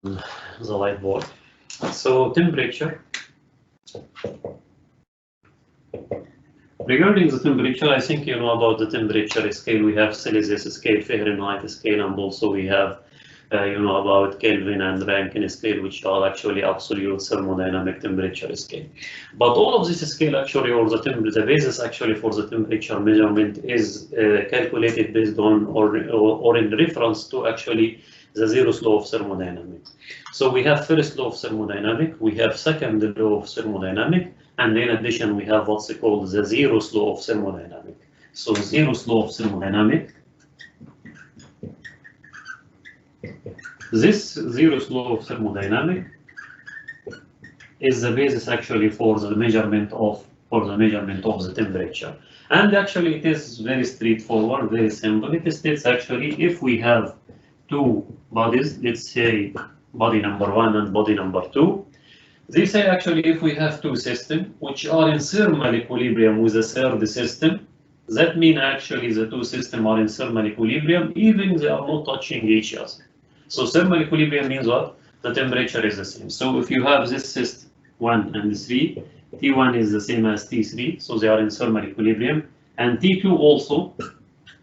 the whiteboard. So temperature. Regarding the temperature, I think you know about the temperature scale. We have Celsius scale, Fahrenheit scale, and also we have you know about Kelvin and Rankine scale, which are actually absolute thermodynamic temperature scale. But all of this scale actually, or the basis actually for the temperature measurement is calculated based on or in reference to actually the Zeroth law of thermodynamics. So we have first law of thermodynamics, we have second law of thermodynamics, and in addition we have what's called the Zeroth law of thermodynamics. So Zeroth law of thermodynamics. This Zeroth law of thermodynamics is the basis actually for the measurement of the temperature. And actually it is very straightforward, very simple. It states actually if we have two bodies, let's say body number 1 and body number 2, they say actually if we have two systems which are in thermal equilibrium with a third system, that means actually the two systems are in thermal equilibrium even they are not touching each other. So thermal equilibrium means what? The temperature is the same. So if you have this system 1 and 3, T1 is the same as T3, so they are in thermal equilibrium, and T2 also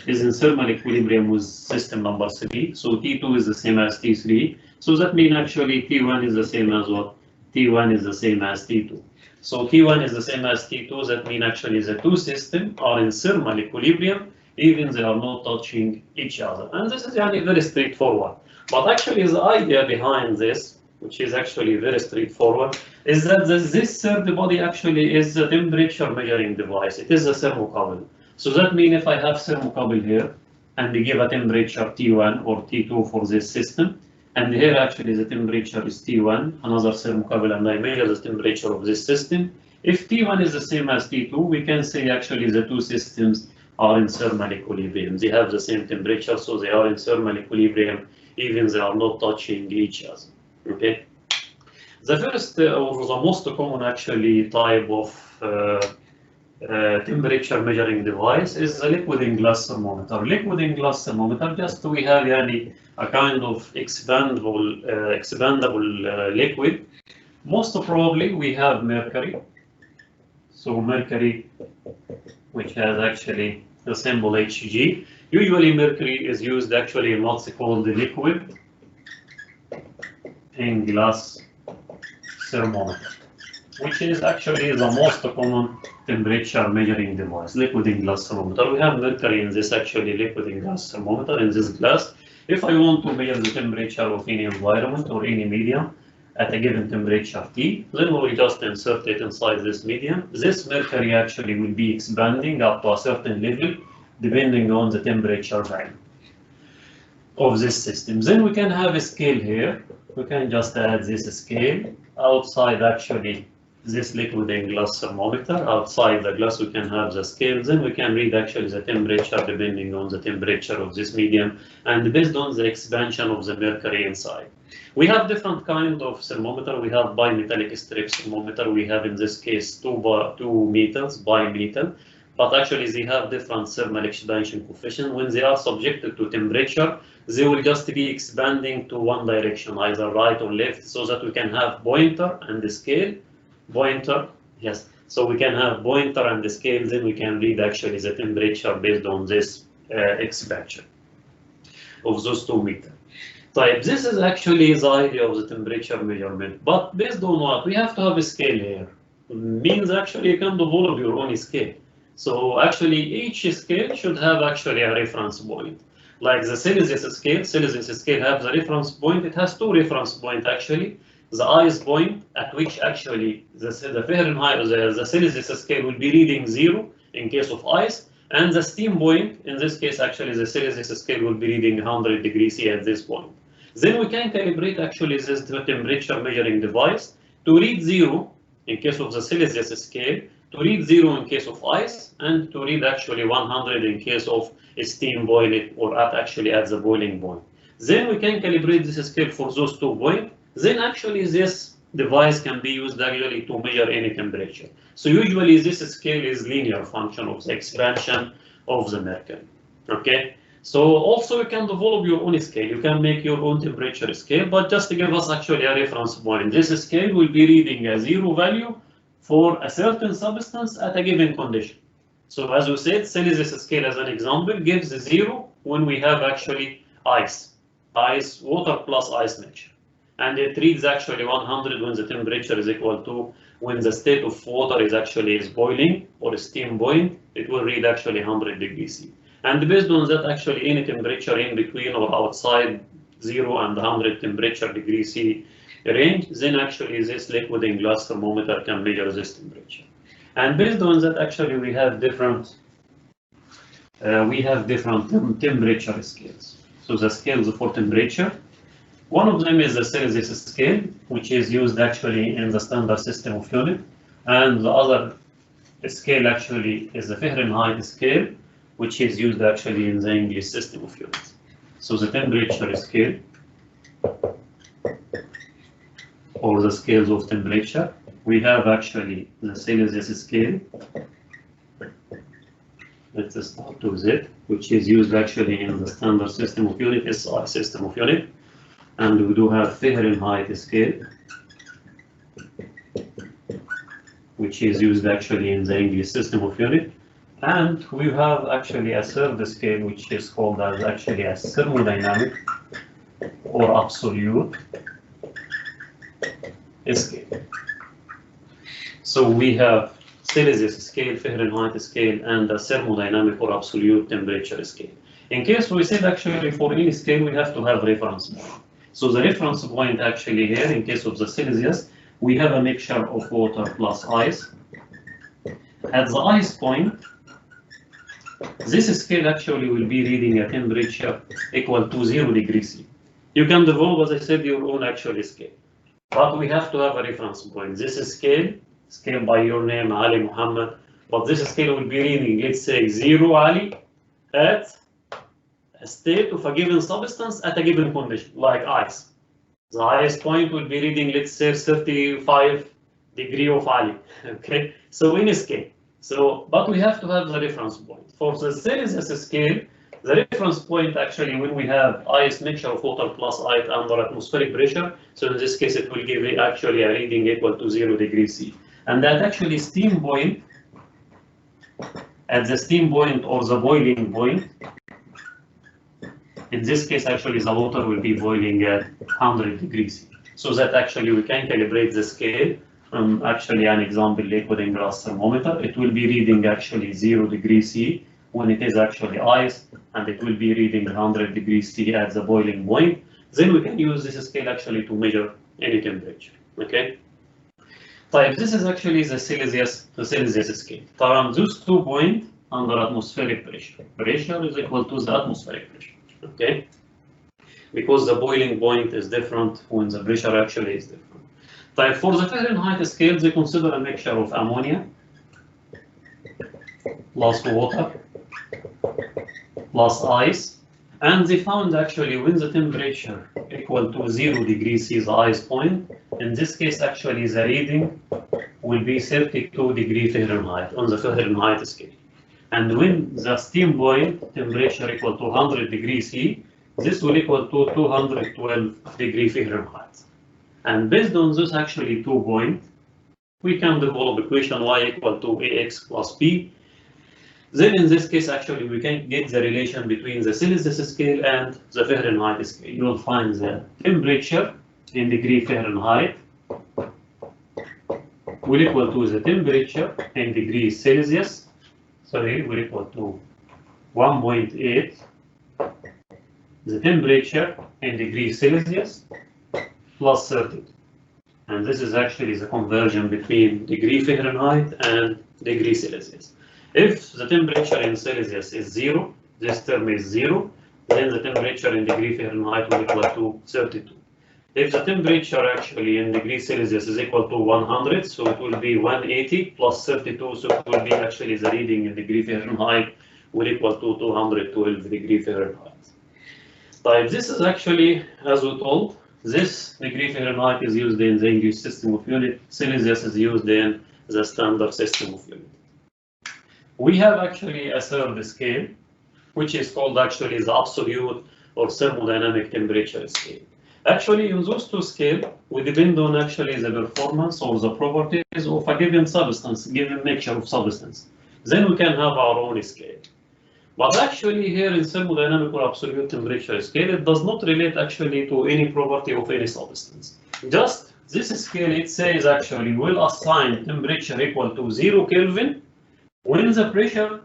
is in thermal equilibrium with system number 3, so T2 is the same as T3, so that means actually T1 is the same as what? T1 is the same as T2. So T1 is the same as T2, that means actually the two systems are in thermal equilibrium, even they are not touching each other. And this is very straightforward. But actually the idea behind this, which is actually very straightforward, is that this third body actually is the temperature measuring device. It is a thermocouple. So that means if I have thermocouple here, and we give a temperature T1 or T2 for this system, and here actually the temperature is T1, another thermocouple, and I measure the temperature of this system. If T1 is the same as T2, we can say actually the two systems are in thermal equilibrium. They have the same temperature, so they are in thermal equilibrium, even they are not touching each other. Okay. The first or the most common actually type of temperature measuring device is the liquid in glass thermometer. Liquid in glass thermometer, just we have a kind of expandable liquid. Most probably we have mercury. So mercury, which has actually the symbol Hg. Usually mercury is used actually in what's called the liquid in glass thermometer, which is actually the most common temperature measuring device, liquid in glass thermometer. We have mercury in this actually liquid in glass thermometer in this glass. If I want to measure the temperature of any environment or any medium at a given temperature T, then we will just insert it inside this medium. This mercury actually will be expanding up to a certain level depending on the temperature value of this system. Then we can have a scale here. We can just add this scale outside actually this liquid in glass thermometer. Outside the glass we can have the scale. Then we can read actually the temperature depending on the temperature of this medium and based on the expansion of the mercury inside. We have different kind of thermometer. We have bimetallic strip thermometer. We have in this case two metals, bimetal. But actually they have different thermal expansion coefficient. When they are subjected to temperature, they will just be expanding to one direction, either right or left, so that we can have pointer and the scale. Pointer, yes. So we can have pointer and the scale, then we can read actually the temperature based on this expansion of those two meters. So this is actually the idea of the temperature measurement. But based on what? We have to have a scale here. Means actually you can develop your own scale. So actually each scale should have actually a reference point. Like the Celsius scale have the reference point. It has two reference points actually. The ice point at which actually the Fahrenheit, the Celsius scale will be reading 0 in case of ice, and the steam point, in this case actually the Celsius scale will be reading 100 degrees C at this point. Then we can calibrate actually this temperature measuring device to read 0 in case of the Celsius scale, to read 0 in case of ice, and to read actually 100 in case of steam boiling or at the boiling point. Then we can calibrate this scale for those 2 points. Then actually this device can be used actually to measure any temperature. So usually this scale is linear function of the expansion of the mercury. Okay. So also you can develop your own scale. You can make your own temperature scale, but just to give us actually a reference point. This scale will be reading a 0 value for a certain substance at a given condition. So as we said, Celsius scale as an example gives 0 when we have actually ice, water plus ice mixture. And it reads actually 100 when the temperature is equal to, when the state of water is boiling or steam boiling, it will read actually 100 degrees C. And based on that, actually any temperature in between or outside 0 and 100 temperature degrees C range, then actually this liquid in glass thermometer can measure this temperature. And based on that, actually we have different temperature scales. So the scales for temperature, one of them is the Celsius scale, which is used actually in the standard system of unit, and the other scale actually is the Fahrenheit scale, which is used actually in the English system of units. So the temperature scale, or the scales of temperature, we have actually the Celsius scale. Let's start with it, which is used actually in the standard system of unit, SI system of unit. And we do have Fahrenheit scale, which is used actually in the English system of unit. And we have actually a third scale, which is called as actually a thermodynamic or absolute scale. So we have Celsius scale, Fahrenheit scale, and a thermodynamic or absolute temperature scale. In case we said actually for any scale, we have to have reference point. So the reference point actually here, in case of the Celsius, we have a mixture of water plus ice. At the ice point, this scale actually will be reading a temperature equal to 0 degrees C. You can develop, as I said, your own actual scale. But we have to have a reference point. This scale by your name, Ali Muhammad, but this scale will be reading, let's say, 0 Ali at a state of a given substance at a given condition, like ice. The highest point will be reading, let's say, 35 degrees of Ali. Okay, so in a scale. So, but we have to have the reference point. For the Celsius scale, the reference point actually when we have ice mixture of water plus ice under atmospheric pressure, so in this case it will give actually a reading equal to 0 degrees C. And that actually steam point, at the steam point or the boiling point, in this case actually the water will be boiling at 100 degrees C. So that actually we can calibrate the scale. Actually an example, liquid in glass thermometer, it will be reading actually 0 degrees C when it is actually ice, and it will be reading 100 degrees C at the boiling point. Then we can use this scale actually to measure any temperature. Okay. So this is actually the Celsius scale. So those 2 points under atmospheric pressure. Pressure is equal to the atmospheric pressure. Okay. Because the boiling point is different when the pressure actually is different. For the Fahrenheit scale, they consider a mixture of ammonia plus water plus ice, and they found actually when the temperature equal to 0 degrees C, the ice point, in this case actually the reading will be 32 degrees Fahrenheit on the Fahrenheit scale. And when the steam point temperature equal to 100 degrees C, this will equal to 212 degrees Fahrenheit. And based on those actually 2 points, we can develop equation y equal to ax plus b. Then in this case actually we can get the relation between the Celsius scale and the Fahrenheit scale. You will find the temperature in degree Fahrenheit will equal to the temperature in degrees Celsius, will equal to 1.8, the temperature in degrees Celsius plus 30. And this is actually the conversion between degree Fahrenheit and degree Celsius. If the temperature in Celsius is 0, this term is 0, then the temperature in degree Fahrenheit will equal to 32. If the temperature actually in degree Celsius is equal to 100, so it will be 180 plus 32, so it will be actually the reading in degree Fahrenheit will equal to 212 degree Fahrenheit. So this is actually, as we told, this degree Fahrenheit is used in the English system of unit. Celsius is used in the standard system of unit. We have actually a third scale, which is called actually the absolute or thermodynamic temperature scale. Actually, in those two scales, we depend on actually the performance or the properties of a given substance, given mixture of substance. Then we can have our own scale. But actually here in thermodynamic or absolute temperature scale, it does not relate actually to any property of any substance. Just this scale, it says actually will assign temperature equal to 0 Kelvin when the pressure,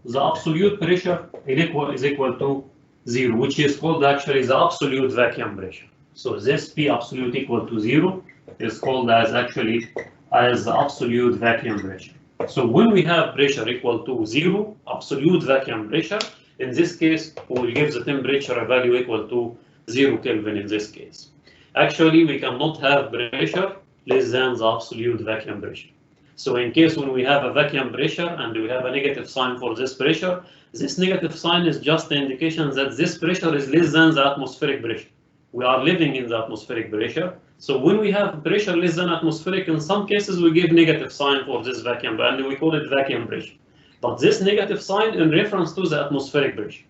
the absolute pressure is equal to 0, which is called actually the absolute vacuum pressure. So this P absolute equal to 0 is called as actually as the absolute vacuum pressure. So when we have pressure equal to 0, absolute vacuum pressure, in this case, we will give the temperature a value equal to 0 Kelvin in this case. Actually, we cannot have pressure less than the absolute vacuum pressure. So in case when we have a vacuum pressure and we have a negative sign for this pressure, this negative sign is just an indication that this pressure is less than the atmospheric pressure. We are living in the atmospheric pressure. So when we have pressure less than atmospheric, in some cases we give negative sign for this vacuum, and we call it vacuum pressure. But this negative sign in reference to the atmospheric pressure.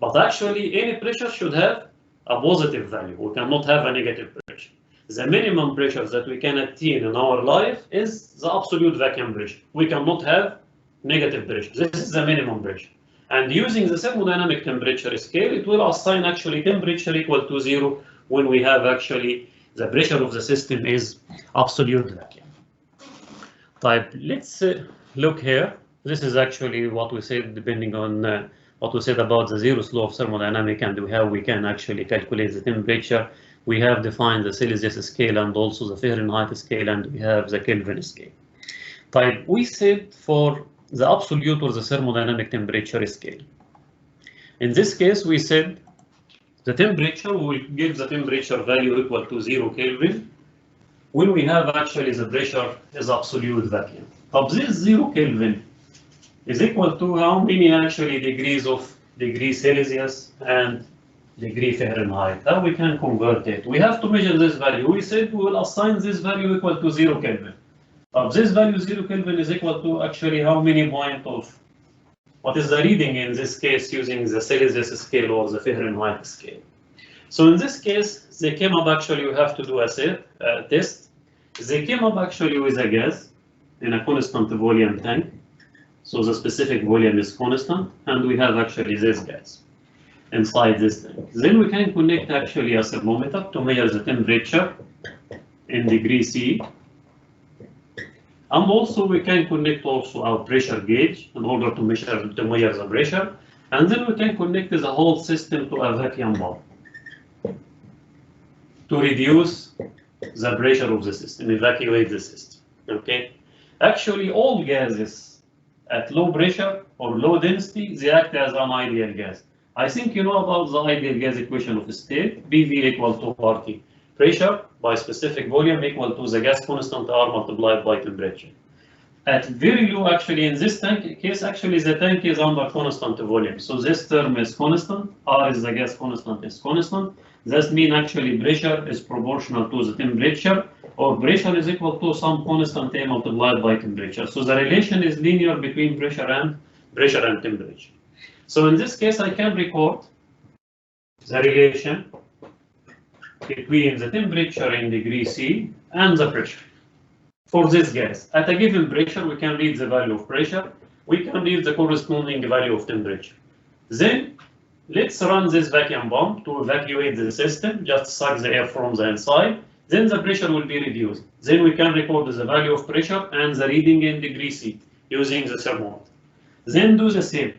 But actually any pressure should have a positive value. We cannot have a negative pressure. The minimum pressure that we can attain in our life is the absolute vacuum pressure. We cannot have negative pressure. This is the minimum pressure. And using the thermodynamic temperature scale, it will assign actually temperature equal to 0 when we have actually the pressure of the system is absolute vacuum. Type, let's look here. This is actually what we said depending on what we said about the Zeroth law of thermodynamics and how we can actually calculate the temperature. We have defined the Celsius scale and also the Fahrenheit scale, and we have the Kelvin scale. Type, we said for the absolute or the thermodynamic temperature scale. In this case, we said the temperature, we will give the temperature value equal to 0 Kelvin when we have actually the pressure is absolute vacuum. But this 0 Kelvin is equal to how many actually degrees Celsius and degree Fahrenheit. How we can convert it? We have to measure this value. We said we will assign this value equal to 0 Kelvin. This value 0 Kelvin is equal to actually how many point of what is the reading in this case using the Celsius scale or the Fahrenheit scale. So in this case, they came up actually, you have to do a test. They came up actually with a gas in a constant volume tank. So the specific volume is constant, and we have actually this gas inside this tank. Then we can connect actually a thermometer to measure the temperature in degrees C. And also we can connect also our pressure gauge in order to measure the pressure. And then we can connect the whole system to a vacuum pump to reduce the pressure of the system, evacuate the system. Okay. Actually, all gases at low pressure or low density, they act as an ideal gas. I think you know about the ideal gas equation of state, PV equal to RT. Pressure by specific volume equal to the gas constant R multiplied by temperature. At very low, actually in this tank case, actually the tank is under constant volume. So this term is constant, R is the gas constant is constant. That means actually pressure is proportional to the temperature, or pressure is equal to some constant A multiplied by temperature. So the relation is linear between pressure and temperature. So in this case, I can record the relation between the temperature in degree C and the pressure for this gas. At a given pressure, we can read the value of pressure. We can read the corresponding value of temperature. Then let's run this vacuum pump to evacuate the system, just suck the air from the inside. Then the pressure will be reduced. Then we can record the value of pressure and the reading in degree C using the thermometer. Then do the same.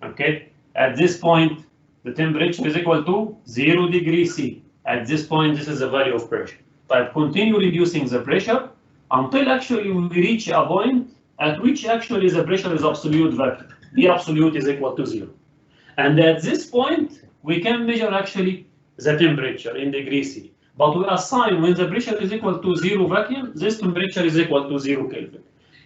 Okay? At this point, the temperature is equal to 0 degrees C. At this point, this is the value of pressure. But continue reducing the pressure until actually we reach a point at which actually the pressure is absolute vacuum. The absolute is equal to 0. And at this point, we can measure actually the temperature in degrees C. But we assign when the pressure is equal to 0 vacuum, this temperature is equal to 0 Kelvin.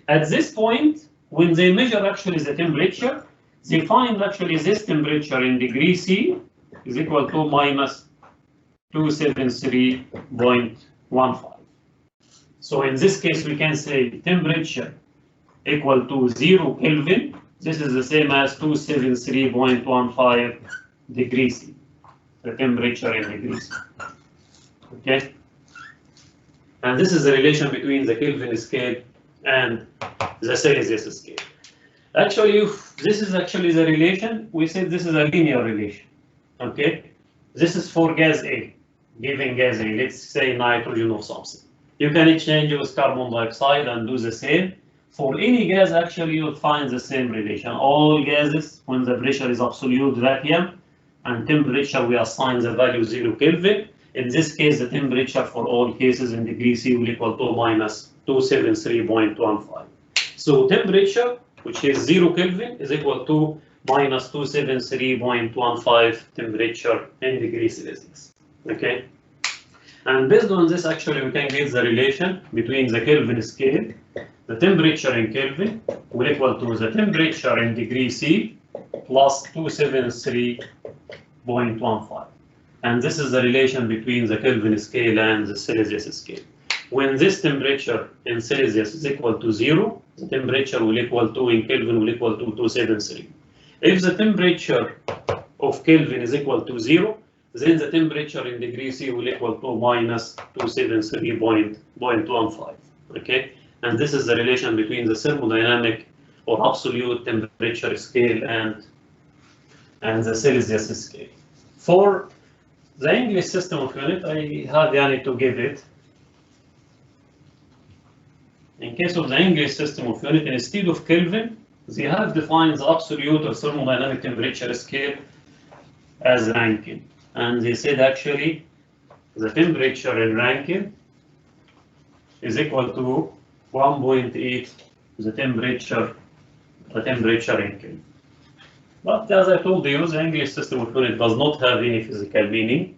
At this point, when they measure actually the temperature, they find actually this temperature in degrees C is equal to minus 273.15. So in this case, we can say temperature equal to 0 Kelvin This is the same as 273.15 degrees C, the temperature in degrees. Okay? And this is the relation between the Kelvin scale and the Celsius scale. Actually, if this is actually the relation, we said this is a linear relation. Okay? This is for gas A, given gas A, let's say nitrogen or something. You can exchange with carbon dioxide and do the same. For any gas, actually, you'll find the same relation. All gases, when the pressure is absolute vacuum and temperature, we assign the value 0 Kelvin. In this case, the temperature for all cases in degrees C will equal to minus 273.15. So temperature, which is 0 Kelvin, is equal to minus 273.15 temperature in degrees Celsius. Okay? And based on this, actually, we can get the relation between the Kelvin scale. The temperature in Kelvin will equal to the temperature in degree C plus 273.15. And this is the relation between the Kelvin scale and the Celsius scale. When this temperature in Celsius is equal to 0, the temperature will equal to in Kelvin will equal to 273. If the temperature of Kelvin is equal to 0, then the temperature in degree C will equal to minus 273.15. Okay? And this is the relation between the thermodynamic or absolute temperature scale and the Celsius scale. For the English system of unit, I had to give it. In case of the English system of unit, instead of Kelvin, they have defined the absolute or thermodynamic temperature scale as Rankine. And they said actually the temperature in Rankine is equal to 1.8 the temperature in Kelvin. But as I told you, the English system of unit does not have any physical meaning.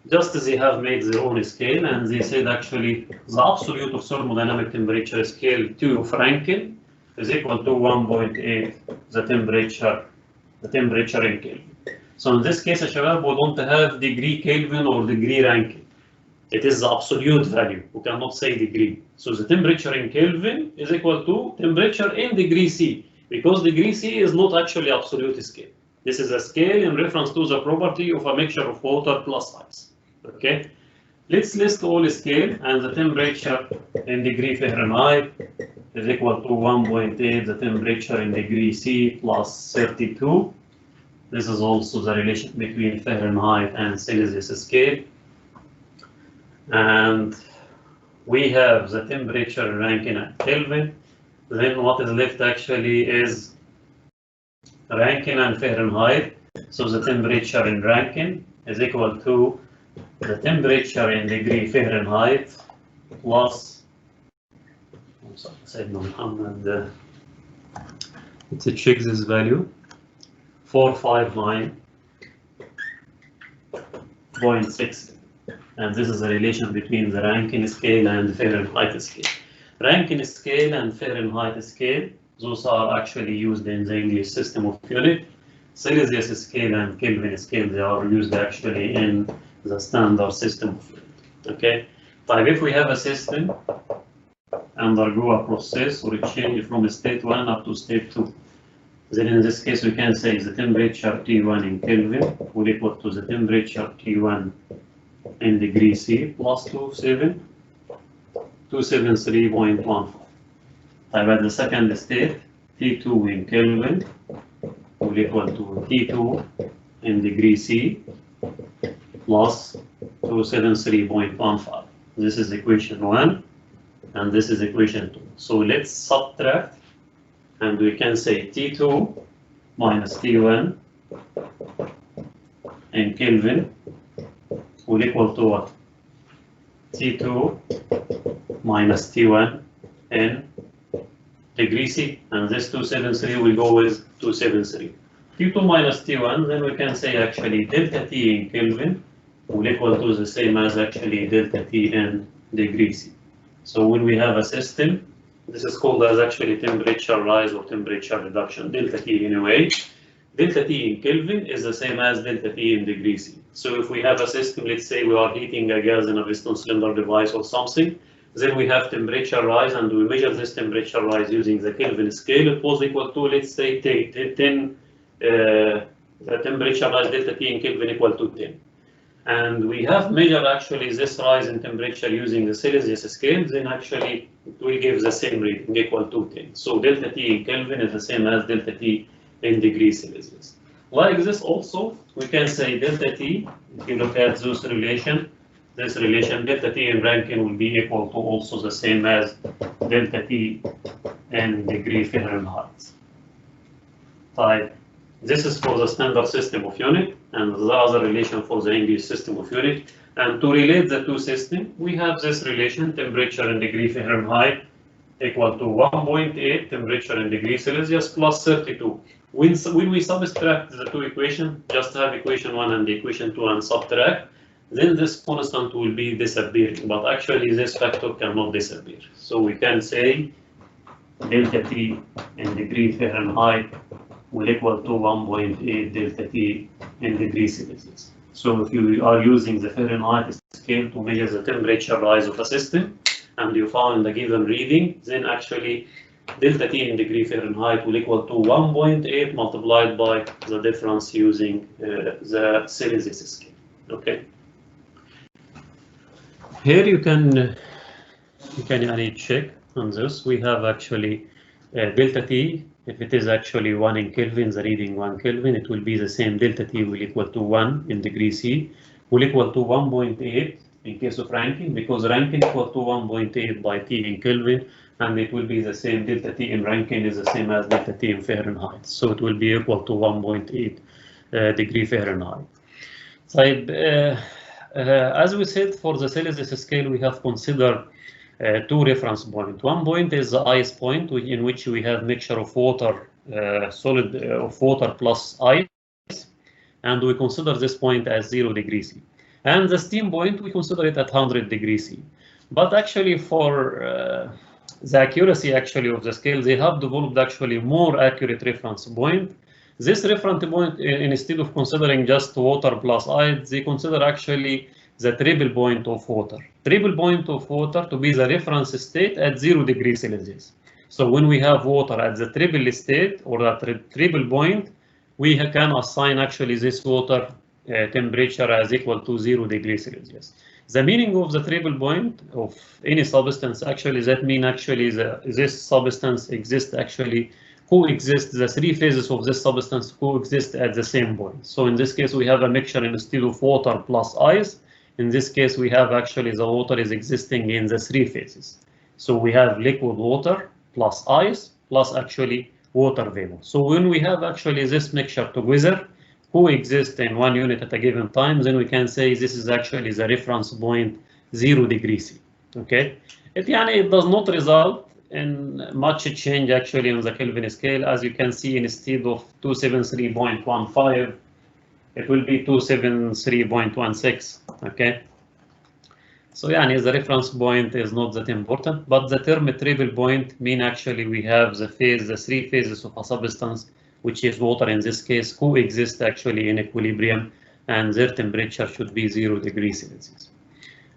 Just as they have made their own scale, and they said actually the absolute of thermodynamic temperature scale 2 of Rankine is equal to 1.8 the temperature in Kelvin. So in this case, شباب, we don't have degree Kelvin or degree Rankine. It is the absolute value. We cannot say degree. So the temperature in Kelvin is equal to temperature in degree C, because degree C is not actually absolute scale. This is a scale in reference to the property of a mixture of water plus ice. Okay? Let's list all scale, and the temperature in degree Fahrenheit is equal to 1.8 the temperature in degree C plus 32. This is also the relation between Fahrenheit and Celsius scale. And we have the temperature in Rankine at Kelvin. Then what is left actually is Rankine and Fahrenheit. So the temperature in Rankine is equal to the temperature in degree Fahrenheit plus, let's check this value, 459.6. And this is the relation between the Rankine scale and the Fahrenheit scale. Rankine scale and Fahrenheit scale, those are actually used in the English system of unit. Celsius scale and Kelvin scale, they are used actually in the standard system of unit. Okay. But if we have a system undergo a process or a change from state 1 up to state 2, then in this case we can say the temperature T1 in Kelvin will equal to the temperature T1 in degree C plus 273.15. At the second state, T2 in Kelvin will equal to T2 in degree C plus 273.15. This is equation 1 and this is equation 2. So let's subtract, and we can say T2 minus T1 in Kelvin will equal to what? T2 minus T1 in degree C, and this 273 will go with 273. T2 minus T1, then we can say actually delta T in Kelvin will equal to the same as actually delta T in degree C. So when we have a system, this is called as actually temperature rise or temperature reduction, delta T anyway. Delta T in Kelvin is the same as delta T in degree C. So if we have a system, let's say we are heating a gas in a piston cylinder device or something, Then we have temperature rise, and we measure this temperature rise using the Kelvin scale. It was equal to, let's say, 10, the temperature rise delta T in Kelvin equal to 10. And we have measured actually this rise in temperature using the Celsius scale, then actually it will give the same reading equal to 10. So delta T in Kelvin is the same as delta T in degrees Celsius. Like this also, we can say delta T, if you look at this relation, delta T in Rankine will be equal to also the same as delta T in degree Fahrenheit. Type. This is for the standard system of unit, and the other relation for the English system of unit. And to relate the two systems, we have this relation, temperature in degree Fahrenheit equal to 1.8 temperature in degree Celsius plus 32. When we subtract the two equations, just have equation 1 and equation 2 and subtract, then this constant will be disappearing, but actually this factor cannot disappear. So we can say delta T in degree Fahrenheit will equal to 1.8 delta T in degrees Celsius. So if you are using the Fahrenheit scale to measure the temperature rise of a system, and you found the given reading, then actually delta T in degree Fahrenheit will equal to 1.8 multiplied by the difference using the Celsius scale. Okay. Here you can check on this. We have actually delta T. If it is actually 1 in Kelvin, the reading 1 Kelvin, it will be the same. Delta T will equal to 1 in degree C, will equal to 1.8 in case of Rankine, because Rankine equal to 1.8 by T in Kelvin, and it will be the same. Delta T in Rankine is the same as delta T in Fahrenheit, so it will be equal to 1.8 degree Fahrenheit. So, as we said, for the Celsius scale, we have considered two reference points. One point is the ice point, in which we have mixture of water, of water plus ice, and we consider this point as 0 degrees C. And the steam point, we consider it at 100 degrees C. But actually, for the accuracy actually of the scale, they have developed actually more accurate reference point. This reference point, instead of considering just water plus ice, they consider actually the triple point of water. Triple point of water to be the reference state at 0 degrees Celsius. So when we have water at the triple state or that triple point, we can assign actually this water temperature as equal to 0 degrees Celsius. The meaning of the triple point of any substance actually, that mean actually this substance exists actually coexist, the three phases of this substance coexist at the same point. So in this case, we have a mixture instead of water plus ice. In this case, we have actually the water is existing in the three phases. So we have liquid water plus ice plus actually water vapor. So when we have actually this mixture together coexist in one unit at a given time, then we can say this is actually the reference point 0 degrees C. Okay, it does not result in much change actually on the Kelvin scale. As you can see, instead of 273.15, it will be 273.16. Okay, so the reference point is not that important, but the term triple point mean actually we have the three phases of a substance, which is water in this case, coexist actually in equilibrium, and their temperature should be 0 degrees Celsius.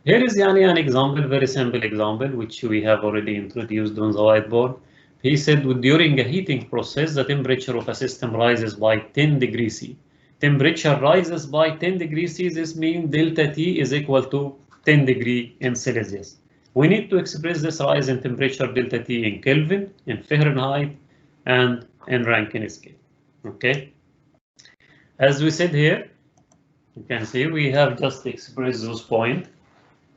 Here is an example, very simple example, which we have already introduced on the whiteboard. He said during a heating process, the temperature of a system rises by 10 degrees C. Temperature rises by 10 degrees C, this means delta T is equal to 10 degrees in Celsius. We need to express this rise in temperature delta T in Kelvin, in Fahrenheit, and in Rankine scale. Okay. As we said here, you can see we have just expressed those points.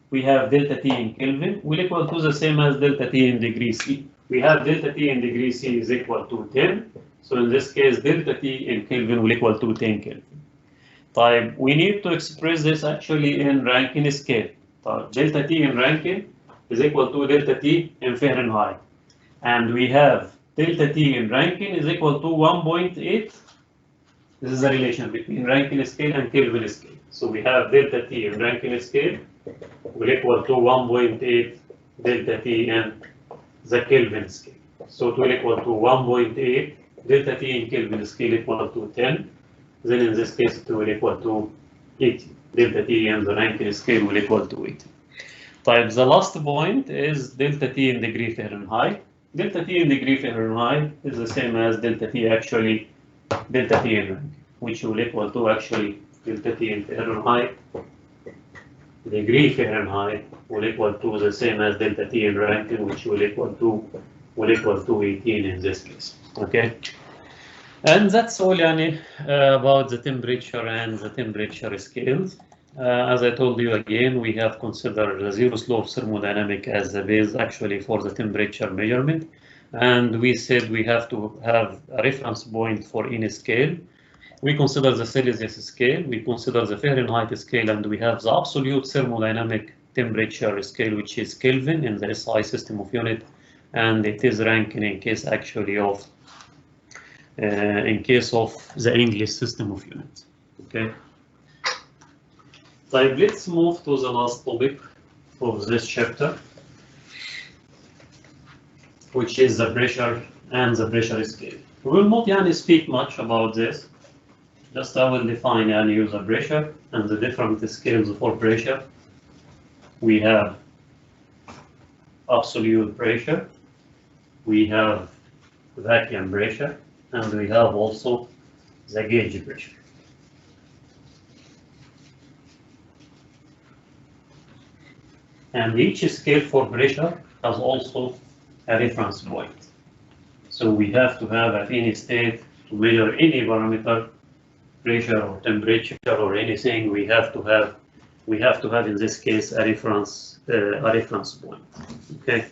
We have delta T in Kelvin will equal to the same as delta T in degrees C. We have delta T in degrees C is equal to 10. So in this case, delta T in Kelvin will equal to 10 Kelvin. We need to express this actually in Rankine scale. Delta T in Rankine is equal to delta T in Fahrenheit. And we have delta T in Rankine is equal to 1.8. This is the relation between Rankine scale and Kelvin scale. So we have delta T in Rankine scale will equal to 1.8 delta T in the Kelvin scale. So it will equal to 1.8 delta T in Kelvin scale equal to 10. Then in this case it will equal to 80. Delta T in the Rankine scale will equal to 80. طيب, the last point is delta T in degree Fahrenheit. Delta T in degree Fahrenheit is the same as delta T actually, delta T in Rankine, which will equal to actually delta T in Fahrenheit. Degree Fahrenheit will equal to the same as delta T in Rankine, which will equal to 18 in this case. Okay. And that's all yani, about the temperature and the temperature scales. As I told you again, we have considered the zeroth law of thermodynamics as the base actually for the temperature measurement. And we said we have to have a reference point for any scale. We consider the Celsius scale, we consider the Fahrenheit scale, and we have the absolute thermodynamic temperature scale, which is Kelvin in the SI system of unit, and it is Rankine in case actually of the English system of units. Okay. So let's move to the last topic of this chapter, which is the pressure and the pressure scale. We will not speak much about this. Just I will define and use the pressure and the different scales for pressure. We have absolute pressure, we have vacuum pressure, and we have also the gauge pressure. And each scale for pressure has also a reference point. So we have to have at any state to measure any parameter, pressure or temperature or anything, we have to have in this case a reference point. Okay.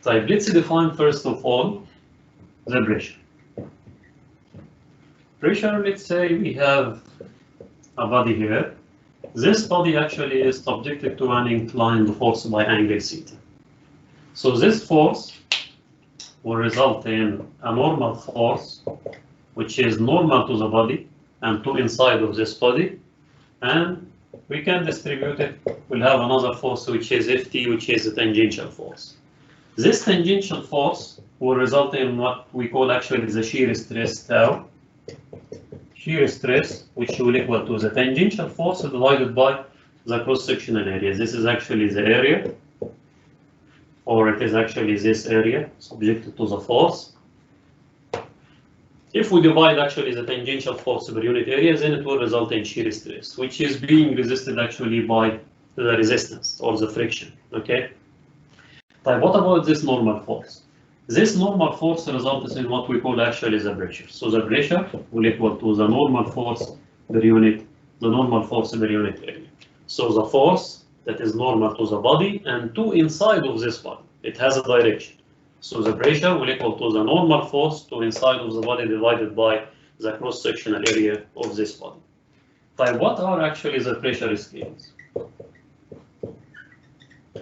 So let's define first of all the pressure. Pressure, let's say we have a body here. This body actually is subjected to an inclined force by angle theta. So this force will result in a normal force, which is normal to the body and to inside of this body, and we can distribute it. We'll have another force which is Ft, which is a tangential force. This tangential force will result in what we call actually the shear stress tau. Shear stress, which will equal to the tangential force divided by the cross-sectional area. This is actually the area, or it is actually this area subjected to the force. If we divide actually the tangential force per unit area, then it will result in shear stress, which is being resisted actually by the resistance or the friction. Okay. But what about this normal force? This normal force results in what we call actually the pressure. So the pressure will equal to the normal force per unit, area. So the force that is normal to the body and to inside of this body, it has a direction. So the pressure will equal to the normal force to inside of the body divided by the cross-sectional area of this body. But what are actually the pressure scales?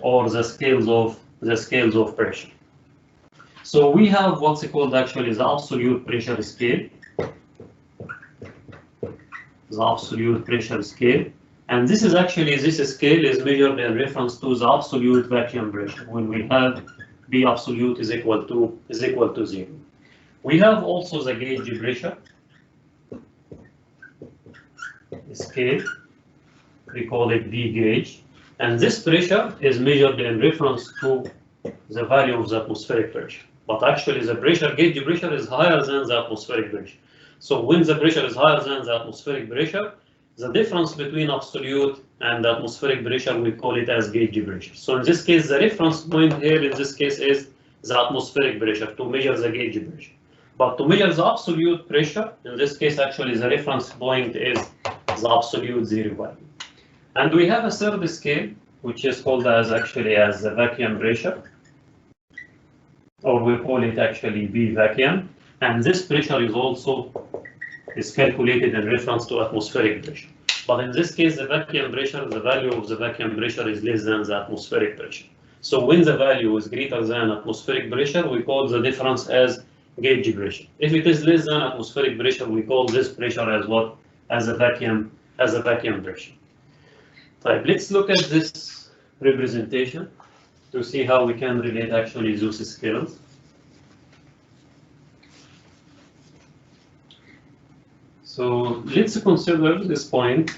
Or the scales of pressure? So we have what's called actually the absolute pressure scale. The absolute pressure scale. And this is actually, this scale is measured in reference to the absolute vacuum pressure when we have B absolute is equal to 0. We have also the gauge pressure scale. We call it B gauge. And this pressure is measured in reference to the value of the atmospheric pressure. But actually the gauge pressure is higher than the atmospheric pressure. So when the pressure is higher than the atmospheric pressure, the difference between absolute and the atmospheric pressure, we call it as gauge pressure. So in this case, the reference point here in this case is the atmospheric pressure to measure the gauge pressure. But to measure the absolute pressure, in this case actually the reference point is the absolute zero value. And we have a third scale, which is called as the vacuum pressure, or we call it actually B vacuum. And this pressure is calculated in reference to atmospheric pressure. But in this case, the vacuum pressure, the value of the vacuum pressure is less than the atmospheric pressure. So when the value is greater than atmospheric pressure, we call the difference as gauge pressure. If it is less than atmospheric pressure, we call this pressure as what? As a vacuum pressure. Right, let's look at this representation to see how we can relate actually those scales. So let's consider this point.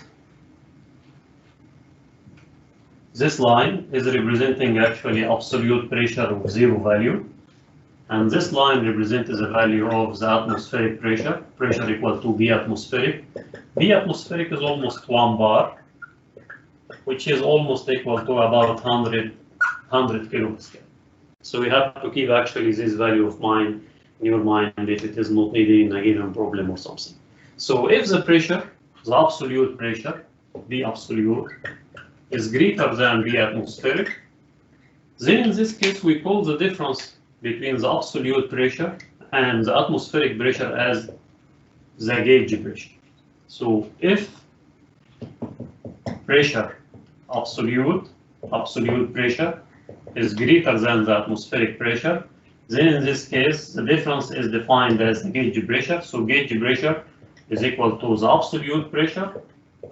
This line is representing actually absolute pressure of 0 value. And this line represents the value of the atmospheric pressure, pressure equal to B atmospheric. B atmospheric is almost 1 bar, which is almost equal to about 100 kilopascal. So we have to keep actually this value of mine in your mind if it is not needed in a given problem or something. So if the pressure, the absolute pressure, B absolute, is greater than B atmospheric, then in this case we call the difference between the absolute pressure and the atmospheric pressure as the gauge pressure. So if pressure absolute pressure is greater than the atmospheric pressure, then in this case the difference is defined as the gauge pressure. So gauge pressure is equal to the absolute pressure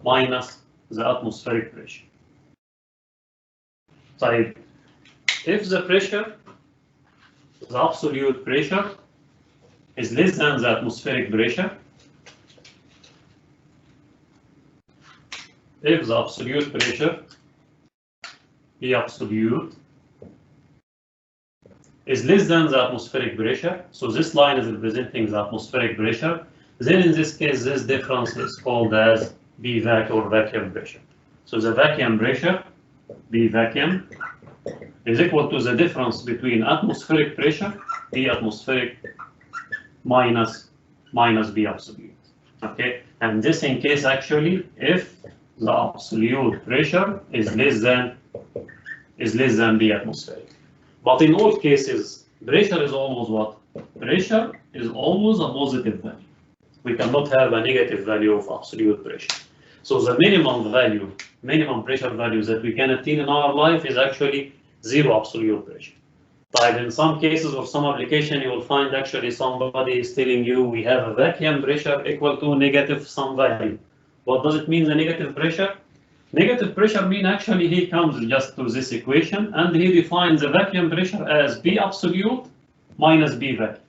minus the atmospheric pressure. So if the pressure, the absolute pressure, is less than the atmospheric pressure, if the absolute pressure, B absolute, is less than the atmospheric pressure, so this line is representing the atmospheric pressure, then in this case this difference is called as B vac or vacuum pressure. So the vacuum pressure, B vacuum, is equal to the difference between atmospheric pressure, B atmospheric, minus B absolute. Okay, and this in case actually if the absolute pressure is less than B atmospheric. But in all cases, pressure is always what? Pressure is always a positive value. We cannot have a negative value of absolute pressure. So the minimum pressure value that we can attain in our life is actually 0 absolute pressure. But in some cases or some application, you will find actually somebody is telling you we have a vacuum pressure equal to negative some value. What does it mean, the negative pressure? Negative pressure mean actually he comes just to this equation and he defines the vacuum pressure as B absolute minus B vacuum.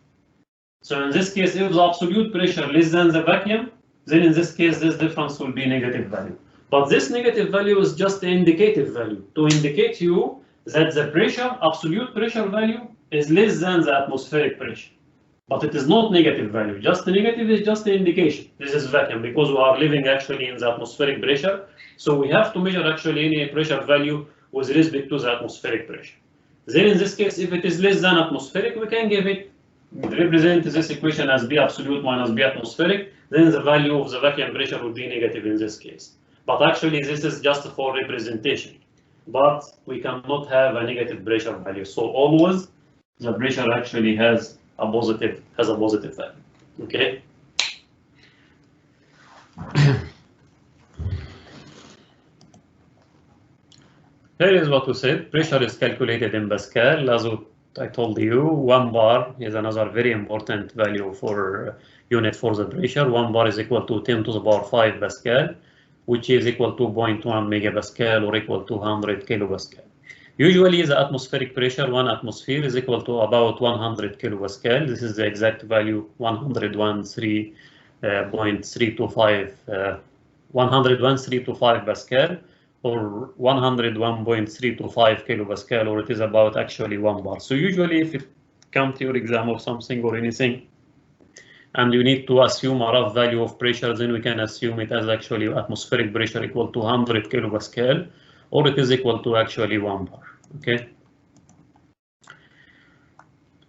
So in this case, if the absolute pressure less than the vacuum, then in this case this difference will be negative value. But this negative value is just the indicative value to indicate you that the pressure, absolute pressure value is less than the atmospheric pressure. But it is not negative value, just the negative is just the indication. This is vacuum because we are living actually in the atmospheric pressure. So we have to measure actually any pressure value with respect to the atmospheric pressure. Then in this case, if it is less than atmospheric, we can give it, represent this equation as B absolute minus B atmospheric, then the value of the vacuum pressure would be negative in this case. But actually this is just for representation. But we cannot have a negative pressure value. So always the pressure actually has a positive value. Okay. Here is what we said. Pressure is calculated in Pascal. As I told you, 1 bar is another very important value for unit for the pressure. 1 bar is equal to 10 to the power 5 Pascal, which is equal to 0.1 megapascal or equal to 100 kilopascal. Usually the atmospheric pressure, 1 atmosphere, is equal to about 100 kilopascal. This is the exact value, 101.325 Pascal, or 101.325 kilopascal, or it is about actually 1 bar. So usually if it comes to your exam or something or anything, and you need to assume a rough value of pressure, then we can assume it as actually atmospheric pressure equal to 100 kilopascal, or it is equal to actually 1 bar. Okay.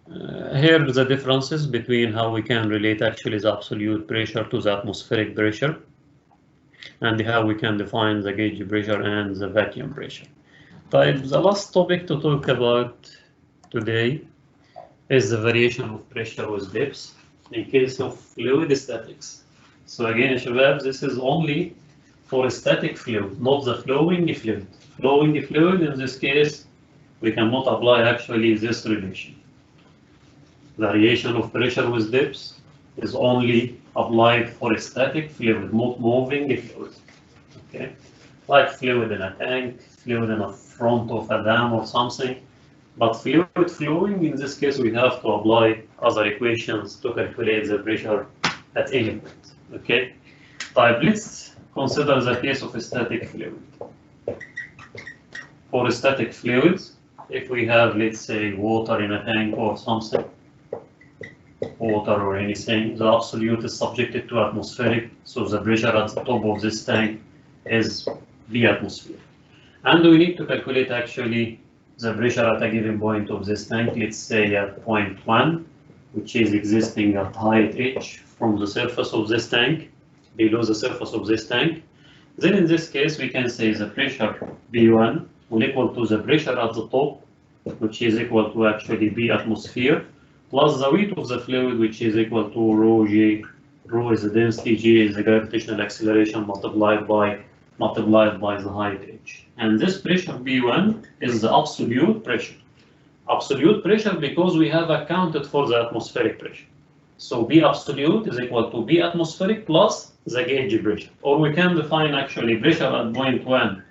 Here are the differences between how we can relate actually the absolute pressure to the atmospheric pressure, and how we can define the gauge pressure and the vacuum pressure. But the last topic to talk about today is the variation of pressure with depth in case of fluid statics. So again, shabab, this is only for static fluid, not the flowing fluid. Flowing fluid, in this case, we cannot apply actually this relation. Variation of pressure with depth is only applied for a static fluid, not moving fluid. Okay, like fluid in a tank, fluid in the front of a dam or something. But fluid flowing, in this case, we have to apply other equations to calculate the pressure at any point. Okay. طيب let's consider the case of a static fluid. For static fluids, if we have, let's say, water in a tank or something, water or anything, the absolute is subjected to atmospheric, so the pressure at the top of this tank is the atmosphere. And we need to calculate actually the pressure at a given point of this tank, let's say at point 1, which is existing at height h from the surface of this tank, below the surface of this tank. Then in this case, we can say the pressure B1 will equal to the pressure at the top, which is equal to actually B atmosphere, plus the weight of the fluid, which is equal to rho G. Rho is the density, G is the gravitational acceleration multiplied by the height h. And this pressure B1 is the absolute pressure. Absolute pressure because we have accounted for the atmospheric pressure. So B absolute is equal to B atmospheric plus the gauge pressure. Or we can define actually pressure at point 1,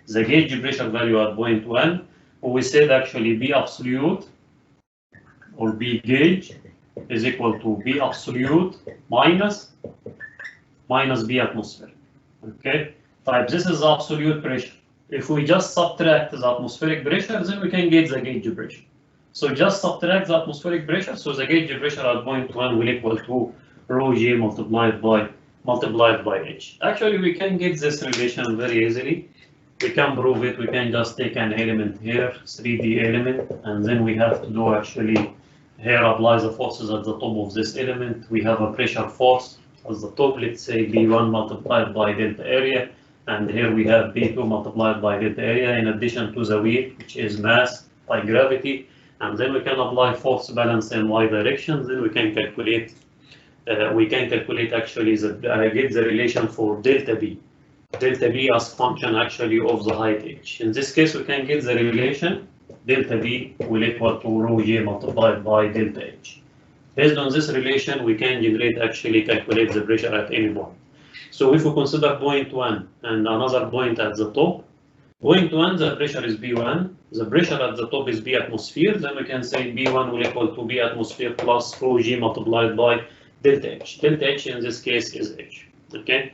the gauge pressure value at point 1, or we said actually B absolute or B gauge is equal to B absolute minus B atmospheric. Okay, type this is the absolute pressure. If we just subtract the atmospheric pressure, then we can get the gauge pressure. So just subtract the atmospheric pressure, so the gauge pressure at point 1 will equal to rho G multiplied by h. Actually, we can get this relation very easily. We can prove it. We can just take an element here, 3D element, and then we have to do actually here apply the forces at the top of this element. We have a pressure force at the top, let's say B1 multiplied by delta area, and here we have B2 multiplied by delta area in addition to the weight, which is mass by gravity, and then we can apply force balance in y direction. Then we can calculate actually get the relation for delta B as function actually of the height h. In this case, we can get the relation delta B will equal to rho G multiplied by delta h. Based on this relation, we can calculate the pressure at any point. So if we consider point 1 and another point at the top, point 1 the pressure is B1, the pressure at the top is B atmosphere, then we can say B1 will equal to B atmosphere plus rho G multiplied by delta h. Delta h in this case is h. Okay.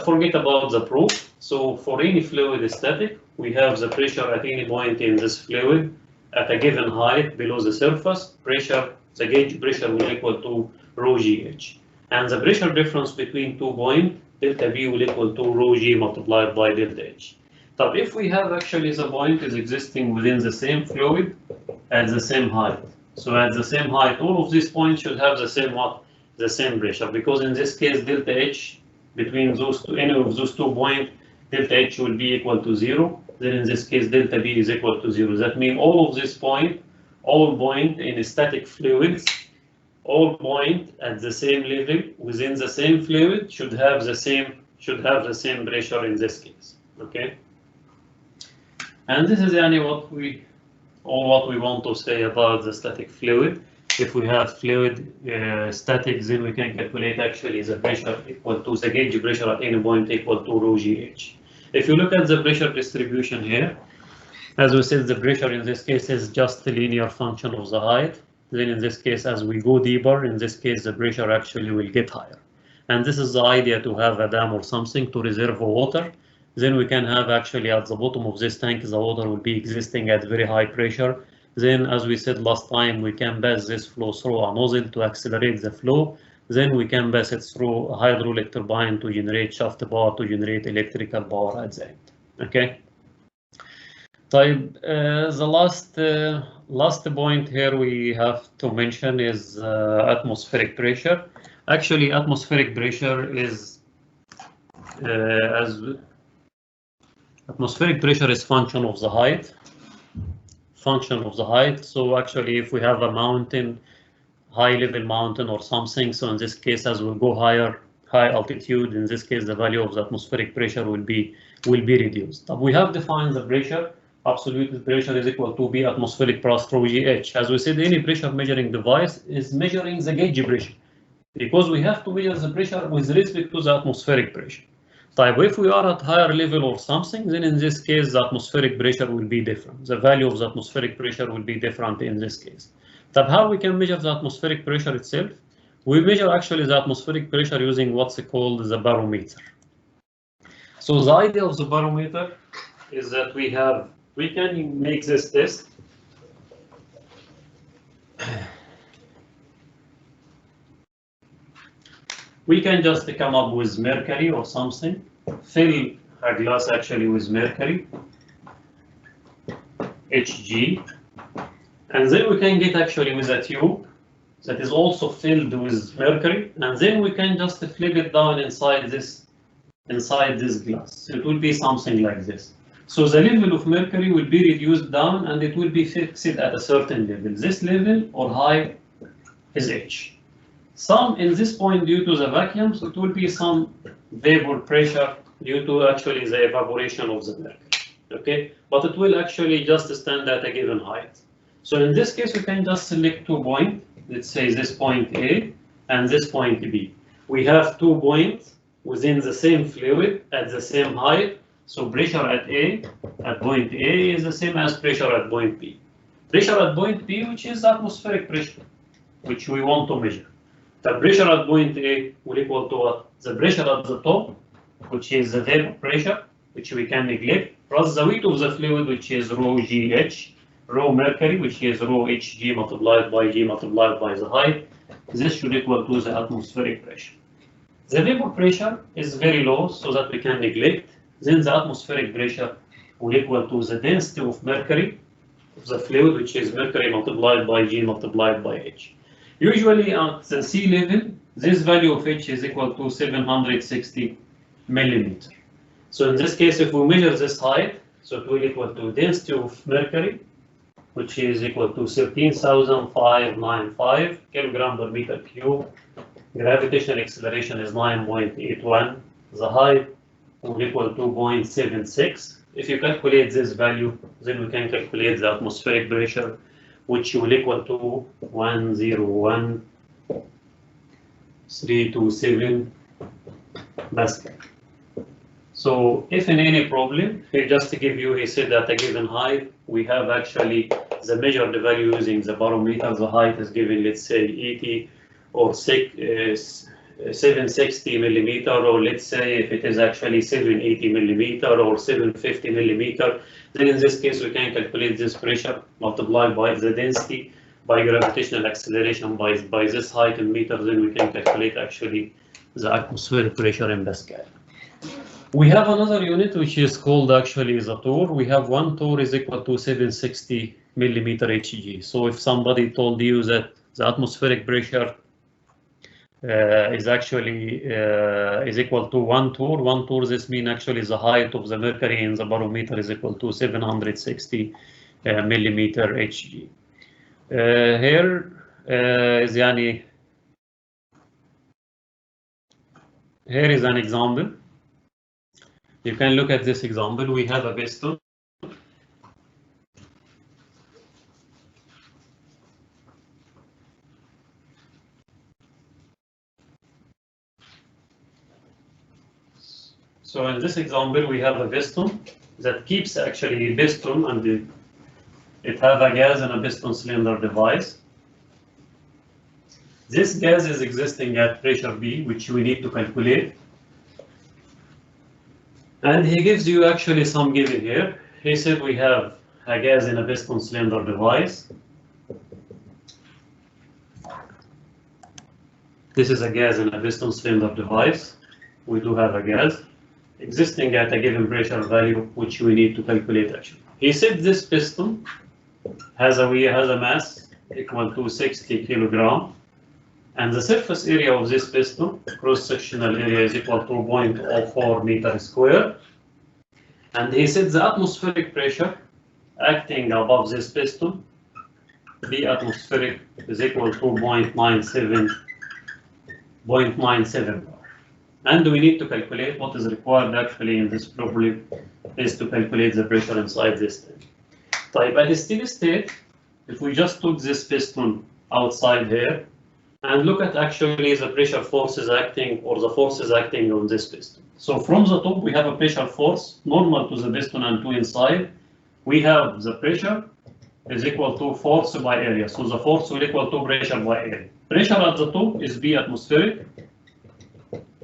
Forget about the proof. So for any fluid static, we have the pressure at any point in this fluid at a given height below the surface. The gauge pressure will equal to rho Gh. And the pressure difference between 2 points, delta B will equal to rho G multiplied by delta H. But if we have actually the point is existing within the same fluid at the same height. So at the same height, all of these points should have the same the same pressure, because in this case delta H between any of those 2 points, delta H will be equal to 0. Then in this case delta B is equal to 0. That means all of this point, all point in static fluids, all point at the same level within the same fluid should have the same pressure in this case. Okay. And this is what we want to say about the static fluid. If we have fluid static, then we can calculate actually the pressure equal to the gauge pressure at any point equal to rho Gh. If you look at the pressure distribution here, as we said, the pressure in this case is just a linear function of the height. Then in this case, as we go deeper, in this case, the pressure actually will get higher. And this is the idea to have a dam or something to reserve water. Then we can have actually at the bottom of this tank, the water will be existing at very high pressure. Then, as we said last time, we can pass this flow through a nozzle to accelerate the flow. Then we can pass it through a hydraulic turbine to generate shaft power, to generate electrical power at the end. Okay. So the last point here we have to mention is atmospheric pressure. Actually, atmospheric pressure is atmospheric pressure is function of the height. So actually, if we have a mountain, high level mountain or something, so in this case, as we go higher, high altitude, in this case, the value of the atmospheric pressure will be reduced. We have defined the pressure. Absolute pressure is equal to B atmospheric plus rho Gh. As we said, any pressure measuring device is measuring the gauge pressure, because we have to measure the pressure with respect to the atmospheric pressure. If we are at higher level or something, then in this case the atmospheric pressure will be different. The value of the atmospheric pressure will be different in this case. How we can measure the atmospheric pressure itself? We measure actually the atmospheric pressure using what's called the barometer. So the idea of the barometer is that we can make this test. We can just come up with mercury or something, fill a glass actually with mercury, Hg, and then we can get actually with a tube that is also filled with mercury, and then we can just flip it down inside this glass. It will be something like this. So the level of mercury will be reduced down and it will be fixed at a certain level. This level or high is H. Some in this point due to the vacuum, so it will be some vapor pressure due to actually the evaporation of the mercury. Okay, but it will actually just stand at a given height. So in this case, we can just select 2 points. Let's say this point A and this point B. We have 2 points within the same fluid at the same height. So pressure at point A is the same as pressure at point B. Pressure at point B, which is atmospheric pressure, which we want to measure. The pressure at point A will equal to what? The pressure at the top, which is the vapor pressure, which we can neglect, plus the weight of the fluid, which is rho GH, rho mercury, which is rho Hg multiplied by G multiplied by the height. This should equal to the atmospheric pressure. The vapor pressure is very low, so that we can neglect. Then the atmospheric pressure will equal to the density of mercury of the fluid, which is mercury multiplied by G multiplied by H. Usually at the sea level, this value of H is equal to 760 millimeters. So in this case, if we measure this height, so it will equal to density of mercury, which is equal to 13,595 kilogram per meter cube. Gravitational acceleration is 9.81. The height will equal to 0.76. If you calculate this value, then we can calculate the atmospheric pressure, which will equal to 101,327 Pascal. So if in any problem, he just to give you, he said that a given height, we have actually the measured value using the barometer. The height is given, let's say 80 or 760 millimeter, or let's say if it is actually 780 millimeter or 750 millimeter, then in this case we can calculate this pressure multiplied by the density by gravitational acceleration by this height in meters, then we can calculate actually the atmospheric pressure in Pascal. We have another unit which is called actually the torr. We have 1 torr is equal to 760 millimeter Hg. So if somebody told you that the atmospheric pressure is actually is equal to 1 torr, this means actually the height of the mercury in the barometer is equal to 760 millimeter Hg. Here is here is an example. You can look at this example. We have a piston. So in this example, we have a piston that keeps actually a piston, and it have a gas in a piston cylinder device. This gas is existing at pressure B, which we need to calculate. And he gives you actually some given here. He said we have a gas in a piston cylinder device. This is a gas in a piston cylinder device. We do have a gas existing at a given pressure value, which we need to calculate actually. He said this piston has a mass equal to 60 kilogram, and the surface area of this piston, cross-sectional area, is equal to 0.04 meter square. And he said the atmospheric pressure acting above this piston, B atmospheric, is equal to 0.97 bar. And we need to calculate what is required actually in this problem is to calculate the pressure inside this tank. Type at a steady state, if we just took this piston outside here and look at actually the pressure forces acting or the forces acting on this piston. So from the top we have a pressure force normal to the piston and to inside. We have the pressure is equal to force by area. So the force will equal to pressure by area. Pressure at the top is B atmospheric.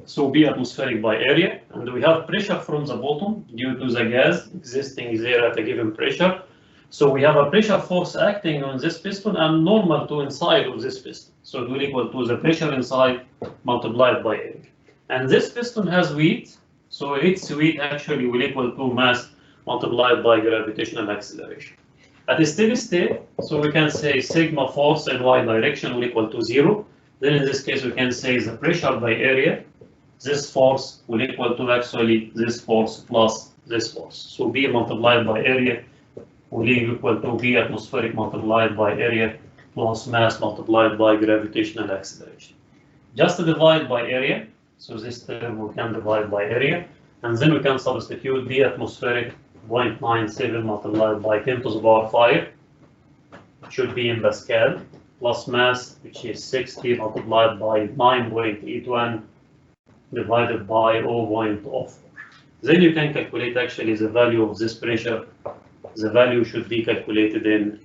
So B atmospheric by area, and we have pressure from the bottom due to the gas existing there at a given pressure. So we have a pressure force acting on this piston and normal to inside of this piston. So it will equal to the pressure inside multiplied by area. And this piston has weight, so its weight actually will equal to mass multiplied by gravitational acceleration. At a steady state, so we can say sigma force in y direction will equal to 0. Then in this case we can say the pressure by area, this force will equal to actually this force plus this force. So B multiplied by area will equal to B atmospheric multiplied by area plus mass multiplied by gravitational acceleration. Just to divide by area, so this term we can divide by area, and then we can substitute B atmospheric 0.97 multiplied by 10 to the power 5, should be in Pascal, plus mass, which is 60 multiplied by 9.81 divided by 0.04. Then you can calculate actually the value of this pressure. The value should be calculated in,